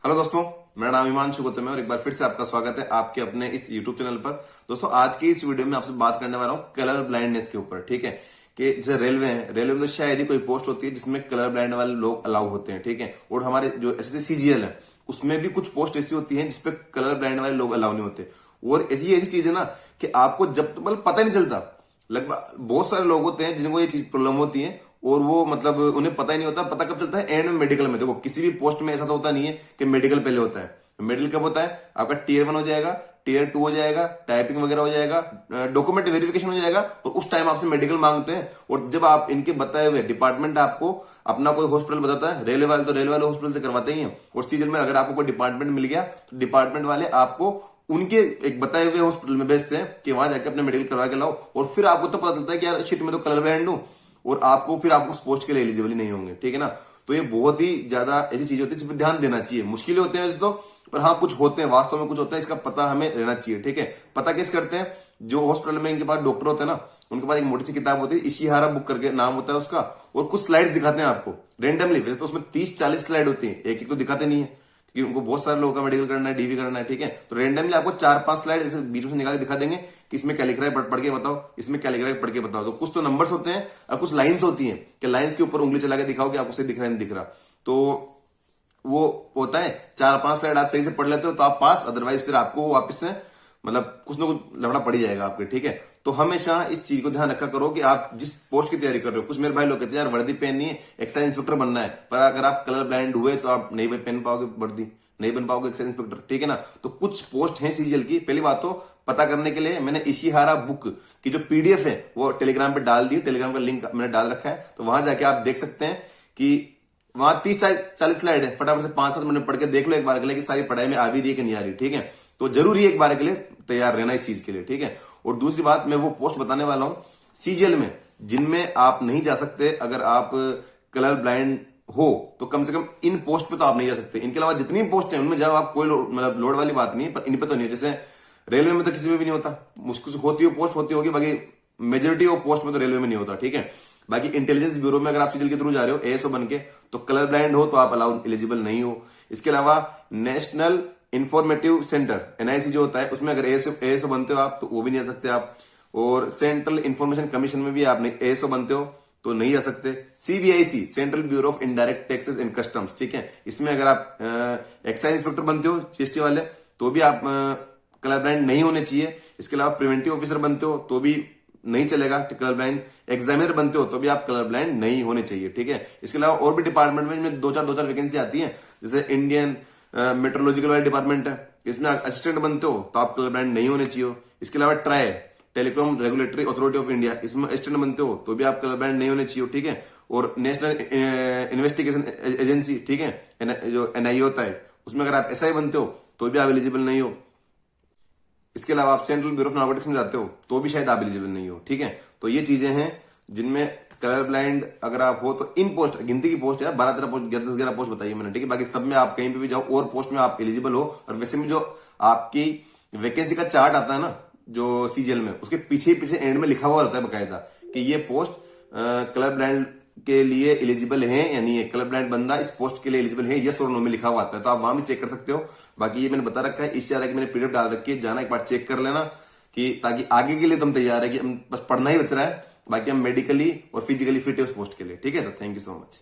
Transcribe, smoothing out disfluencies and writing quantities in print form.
Hello दोस्तों, मेरा नाम हिमांशु गौतम है और एक बार फिर से आपका स्वागत है आपके अपने इस यूट्यूब चैनल पर। दोस्तों, आज की इस वीडियो में आपसे बात करने वाला हूँ कलर ब्लाइंडनेस के ऊपर। ठीक है, कि जैसे रेलवे है, रेलवे में शायद ही कोई पोस्ट होती है जिसमें कलर ब्लाइंड वाले लोग अलाउ होते हैं। ठीक है, और हमारे जो SSC CGL है उसमें भी कुछ पोस्ट ऐसी होती है जिसपे कलर ब्लाइंड वाले लोग अलाउ नहीं होते। और ऐसी ऐसी चीज है ना कि आपको जब मतलब पता ही नहीं चलता। लगभग बहुत सारे लोग होते हैं जिनको ये चीज प्रॉब्लम होती है और वो मतलब उन्हें पता ही नहीं होता। पता कब चलता है? एंड में मेडिकल में। देखो, किसी भी पोस्ट में ऐसा तो होता नहीं है कि मेडिकल पहले होता है। मेडिकल कब होता है? आपका Tier 1 हो जाएगा, Tier 2 हो जाएगा, टाइपिंग वगैरह हो जाएगा, डॉक्यूमेंट वेरिफिकेशन हो जाएगा और उस टाइम आपसे मेडिकल मांगते हैं। और जब आप इनके बताए हुए डिपार्टमेंट आपको अपना कोई हॉस्पिटल बताता है, रेलवे वाले तो रेलवे वाले हॉस्पिटल से करवाते ही हैं। और सीजन में अगर आपको कोई डिपार्टमेंट मिल गया तो डिपार्टमेंट वाले आपको उनके एक बताए हुए हॉस्पिटल में भेजते हैं कि वहां जाकर अपने मेडिकल करवा के लाओ। और फिर आपको तो पता चलता है कि यार शिट, मैं तो कलर ब्लाइंड हूं और आपको उस पोस्ट के लिए एलिजिबल ही नहीं होंगे। ठीक है ना? तो ये बहुत ही ज्यादा ऐसी चीज होती है जिस पर ध्यान देना चाहिए। मुश्किलें होते हैं वैसे तो, पर हाँ कुछ होते हैं, वास्तव में कुछ होता है, इसका पता हमें रहना चाहिए। ठीक है, पता कैसे करते हैं? जो हॉस्पिटल में इनके पास डॉक्टर होते हैं ना, उनके पास एक मोटी सी किताब होती है, इशिहारा बुक करके नाम होता है उसका, और कुछ स्लाइड्स दिखाते हैं आपको रेंडमली। वैसे तो उसमें 30-40 स्लाइड होती है, एक एक तो दिखाते नहीं है क्योंकि उनको बहुत सारे लोगों का मेडिकल करना है, डीवी करना है। ठीक है, तो रेंडमली आपको 4-5 स्लाइड ऐसे बीच में से निकाल के दिखा देंगे कि इसमें क्या लिख रहा है, पढ़ के बताओ, इसमें क्या लिख रहा है, पढ़ के बताओ। तो कुछ तो नंबर्स होते हैं और कुछ लाइन्स होती हैं कि लाइन्स के ऊपर उंगली चला के दिखाओ कि आपको सही दिख रहा है नहीं दिख रहा। तो वो होता है 4-5 स्लाइड आप सही से पढ़ लेते हो तो आप पास, अदरवाइज फिर आपको वापस से मतलब कुछ ना कुछ लफड़ा पड़ ही जाएगा आपके। ठीक है, तो हमेशा इस चीज को ध्यान रखा करो कि आप जिस पोस्ट की तैयारी कर रहे हो। कुछ मेरे भाई लोग कहते हैं यार वर्दी पहननी है, एक्साइज इंस्पेक्टर बनना है, पर अगर आप कलर ब्लाइंड हुए तो आप नहीं पहन पाओगे वर्दी, नहीं बन पाओगे एक्साइज इंस्पेक्टर। ठीक है ना? तो कुछ पोस्ट है सीजीएल की। पहली बात तो पता करने के लिए मैंने इशिहारा बुक की जो PDF है वो टेलीग्राम पे डाल दी। टेलीग्राम का लिंक मैंने डाल रखा है, तो वहां जाके आप देख सकते हैं कि वहां 30-40 स्लाइड है। फटाफट से 5-7 मिनट पढ़ के देख लो एक बार के लिए कि सारी पढ़ाई में आ भी रही है कि नहीं आ रही। ठीक है, तो जरूरी है एक बार के लिए तैयार रहना इस चीज के लिए। ठीक है, और दूसरी बात, मैं वो पोस्ट बताने वाला हूं सीजीएल में जिनमें आप नहीं जा सकते। अगर आप कलर ब्लाइंड हो तो कम से कम इन पोस्ट पे तो आप नहीं जा सकते। इनके अलावा जितनी पोस्ट है उनमें जब आप कोई मतलब लोड वाली बात नहीं है, पर इन पे तो नहीं है। जैसे रेलवे में तो किसी में भी नहीं होता, मुश्किल से होती हो पोस्ट होती होगी, बाकी मेजोरिटी ऑफ पोस्ट में तो रेलवे में नहीं होता। ठीक है, बाकी इंटेलिजेंस ब्यूरो में अगर आप सीजीएल के थ्रू जा रहे हो ASO बन के, तो कलर ब्लाइंड हो तो आप अलाउ एलिजिबल नहीं हो। इसके अलावा नेशनल इंफॉर्मेटिव सेंटर NIC जो होता है उसमें अगर ASO बनते हो आप तो वो भी नहीं आ सकते आप। और सेंट्रल इंफॉर्मेशन कमीशन में भी आप ASO बनते हो तो नहीं जा सकते। CBIC central bureau of indirect taxes and customs, ठीक है, इसमें अगर आप एक्साइज इंस्पेक्टर बनते हो GST वाले तो भी आप कलर ब्लाइंड नहीं होने चाहिए। इसके अलावा प्रिवेंटिव ऑफिसर बनते हो तो भी नहीं चलेगा कलर ब्लाइंड। एग्जामिनर बनते हो तो भी आप कलर ब्लाइंड नहीं होने चाहिए। ठीक है, इसके अलावा और भी डिपार्टमेंट में दो चार वैकेंसी आती है। जैसे इंडियन मेट्रोलॉजिकल वाले डिपार्टमेंट है, इसमें असिस्टेंट बनते हो तो आप कलर ब्लाइंड नहीं होने चाहिए। इसके अलावा try telecom regulatory authority of India, इसमें असिस्टेंट बनते हो तो भी आप कलर ब्लाइंड नहीं होने चाहिए। ठीक है, और नेशनल इन्वेस्टिगेशन एजेंसी, ठीक है, जो NIA होता है, उसमें अगर आप SI बनते हो तो भी आप एलिजिबल नहीं हो। इसके अलावा आप सेंट्रल ब्यूरो ऑफ नार्कोटिक्स में जाते हो तो भी शायद आप एलिजिबल नहीं हो। ठीक है, तो ये चीजें हैं जिनमें कलर ब्लाइंड अगर आप हो तो इन पोस्ट, गिनती की पोस्ट है 12-13 पोस्ट, 10-11 पोस्ट बताइए मैंने। ठीक है, बाकी सब में आप कहीं पे भी जाओ और पोस्ट में आप एलिजिबल हो। और वैसे में जो आपकी वैकेंसी का चार्ट आता है ना जो सीजीएल में, उसके पीछे एंड में लिखा हुआ रहता है बकायदा कि ये पोस्ट कलर ब्लाइंड के लिए एलिजिबल है या नहीं है। कलर ब्लाइंड बंदा इस पोस्ट के लिए एलिजिबल है, यस और नो में लिखा हुआ आता है, तो आप वहां भी चेक कर सकते हो। बाकी ये मैंने बता रखा है, इस तरह की मैंने PDF डाल रखी है, जाना एक बार चेक कर लेना कि ताकि आगे के लिए तुम तैयार है कि हम बस पढ़ना ही बच रहा है, बाकी हम मेडिकली और फिजिकली फिट है उस पोस्ट के लिए। ठीक है, तो थैंक यू सो मच।